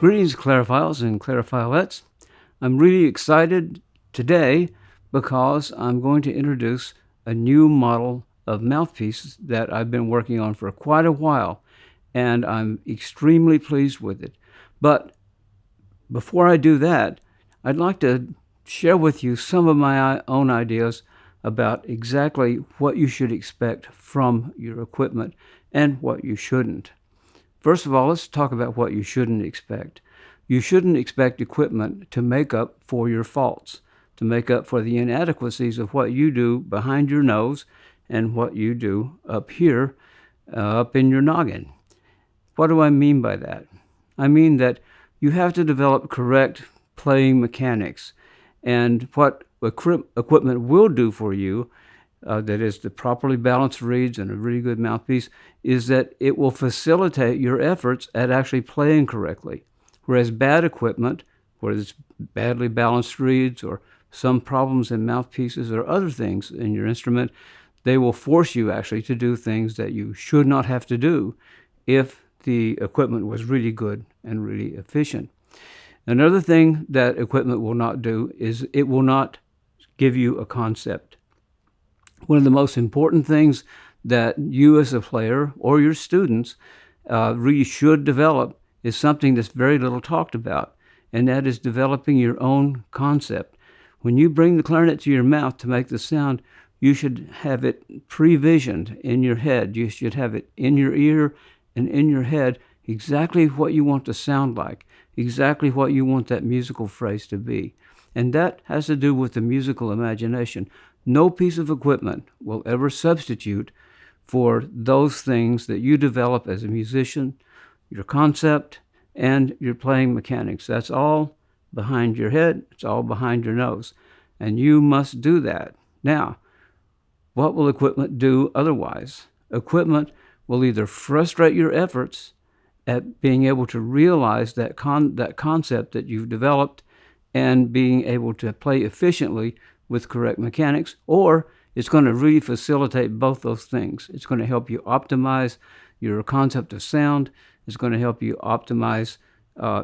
Greetings, clariphiles and clariphilettes. I'm really excited today because I'm going to introduce a new model of mouthpiece that I've been working on for quite a while, and I'm extremely pleased with it. But before I do that, I'd like to share with you some of my own ideas about exactly what you should expect from your equipment and what you shouldn't. First of all, let's talk about what you shouldn't expect. You shouldn't expect equipment to make up for your faults, to make up for the inadequacies of what you do behind your nose and what you do up here, up in your noggin. What do I mean by that? I mean that you have to develop correct playing mechanics. And what equipment will do for you, that is the properly balanced reeds and a really good mouthpiece, is that it will facilitate your efforts at actually playing correctly. Whereas bad equipment, whether it's badly balanced reeds or some problems in mouthpieces or other things in your instrument, they will force you actually to do things that you should not have to do if the equipment was really good and really efficient. Another thing that equipment will not do is it will not give you a concept. One of the most important things that you as a player or your students really should develop is something that's very little talked about, and that is developing your own concept. When you bring the clarinet to your mouth to make the sound, you should have it pre-visioned in your head. You should have it in your ear and in your head exactly what you want to sound like, exactly what you want that musical phrase to be. And that has to do with the musical imagination. No piece of equipment will ever substitute for those things that you develop as a musician, your concept, and your playing mechanics. That's all behind your head. It's all behind your nose. And you must do that. Now, what will equipment do otherwise? Equipment will either frustrate your efforts at being able to realize that concept that you've developed and being able to play efficiently with correct mechanics, or it's going to really facilitate both those things. It's going to help you optimize your concept of sound. It's going to help you optimize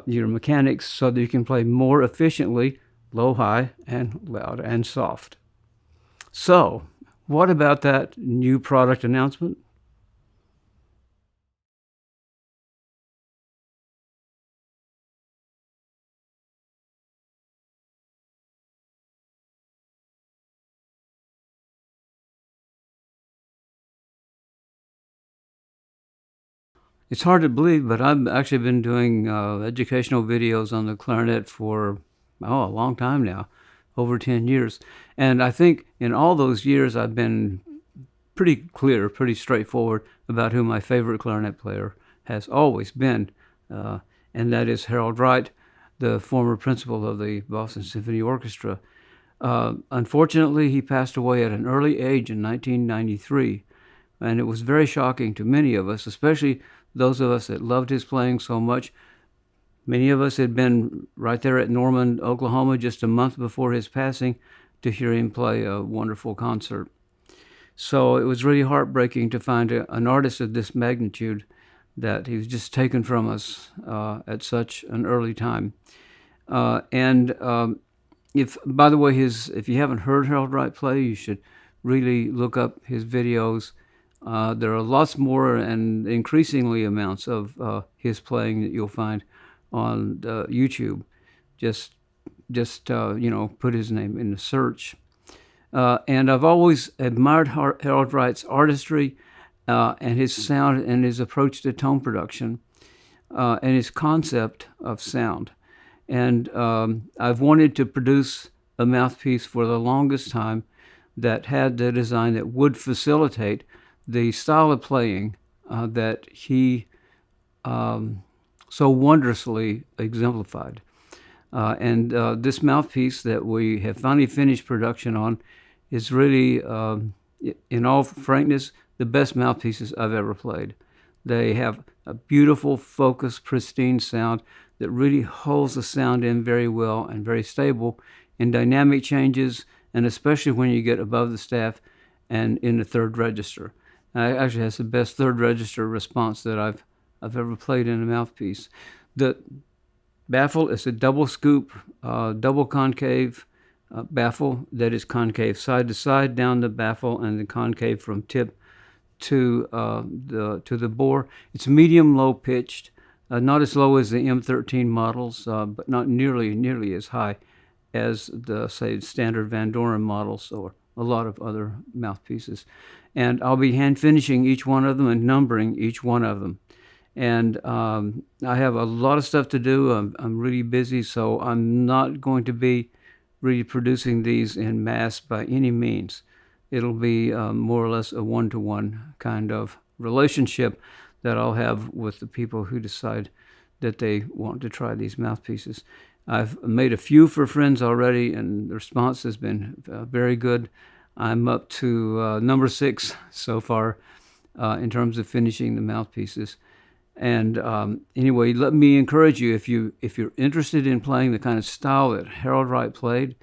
your mechanics so that you can play more efficiently, low, high, and loud and soft. So, what about that new product announcement? It's hard to believe, but I've actually been doing educational videos on the clarinet for, a long time now, over 10 years. And I think in all those years, I've been pretty clear, pretty straightforward about who my favorite clarinet player has always been. And that is Harold Wright, the former principal of the Boston Symphony Orchestra. Unfortunately, he passed away at an early age in 1993. And it was very shocking to many of us, especially those of us that loved his playing so much. Many of us had been right there at Norman, Oklahoma, just a month before his passing to hear him play a wonderful concert. So it was really heartbreaking to find an artist of this magnitude that he was just taken from us at such an early time. If, by the way, if you haven't heard Harold Wright play, you should really look up his videos. There are lots more and increasingly amounts of his playing that you'll find on YouTube. Just put his name in the search. And I've always admired Harold Wright's artistry and his sound and his approach to tone production and his concept of sound. And I've wanted to produce a mouthpiece for the longest time that had the design that would facilitate the style of playing that he so wondrously exemplified. And this mouthpiece that we have finally finished production on is really, in all frankness, the best mouthpieces I've ever played. They have a beautiful, focused, pristine sound that really holds the sound in very well and very stable in dynamic changes, and especially when you get above the staff and in the third register. It actually has the best third register response that I've ever played in a mouthpiece. The Baffle is a double scoop, double concave baffle that is concave side to side down the baffle and the concave from tip to the bore. It's medium low pitched, not as low as the M13 models, but not nearly as high as the, say, standard Van Doren models or a lot of other mouthpieces. And I'll be hand finishing each one of them and numbering each one of them. And I have a lot of stuff to do. I'm really busy, so I'm not going to be really producing these in mass by any means. It'll be more or less a one-to-one kind of relationship that I'll have with the people who decide that they want to try these mouthpieces. I've made a few for friends already, and the response has been very good. I'm up to number 6 so far in terms of finishing the mouthpieces. And anyway, let me encourage you, if you're interested in playing the kind of style that Harold Wright played,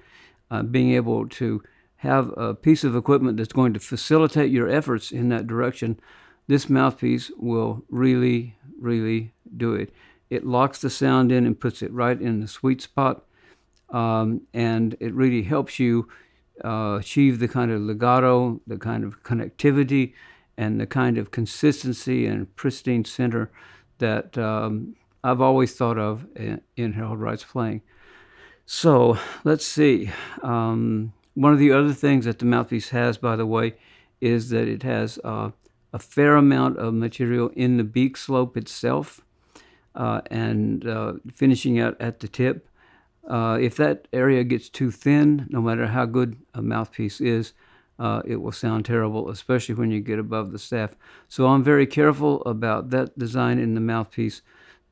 being able to have a piece of equipment that's going to facilitate your efforts in that direction, this mouthpiece will really, really do it. It locks the sound in and puts it right in the sweet spot, and it really helps you achieve the kind of legato, the kind of connectivity, and the kind of consistency and pristine center that I've always thought of in Harold Wright's playing. So let's see. One of the other things that the mouthpiece has, by the way, is that it has a fair amount of material in the beak slope itself, and finishing out at the tip. If that area gets too thin, no matter how good a mouthpiece is, it will sound terrible, especially when you get above the staff. So I'm very careful about that design in the mouthpiece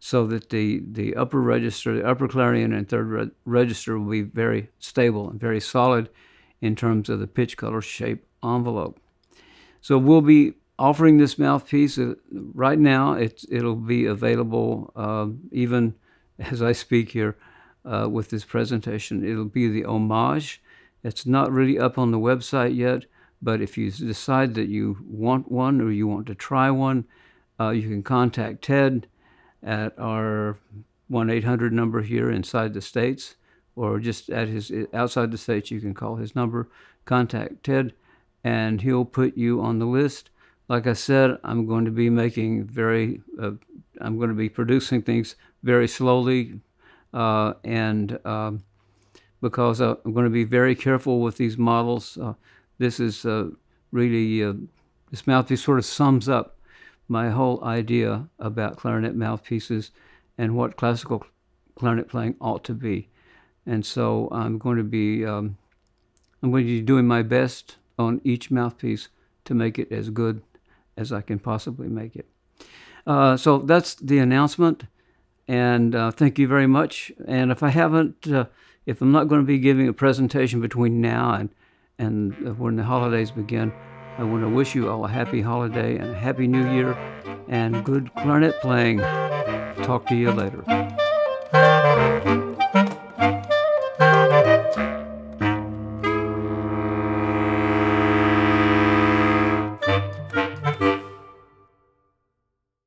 so that the upper register, the upper clarion and third register will be very stable and very solid in terms of the pitch, color, shape envelope. So we'll be offering this mouthpiece right now. It'll be available even as I speak here with this presentation. It'll be the Homage. It's not really up on the website yet, but if you decide that you want one or you want to try one, you can contact Ted at our 1-800 number here inside the States, or just at his outside the States, you can call his number, contact Ted, and he'll put you on the list. Like I said, I'm going to be producing things very slowly, because I'm going to be very careful with these models. This is really, this mouthpiece sort of sums up my whole idea about clarinet mouthpieces and what classical clarinet playing ought to be. And so I'm going to be doing my best on each mouthpiece to make it as good as I can possibly make it. So that's the announcement, and thank you very much. And if I'm not going to be giving a presentation between now and when the holidays begin, I want to wish you all a happy holiday and a happy new year and good clarinet playing. Talk to you later.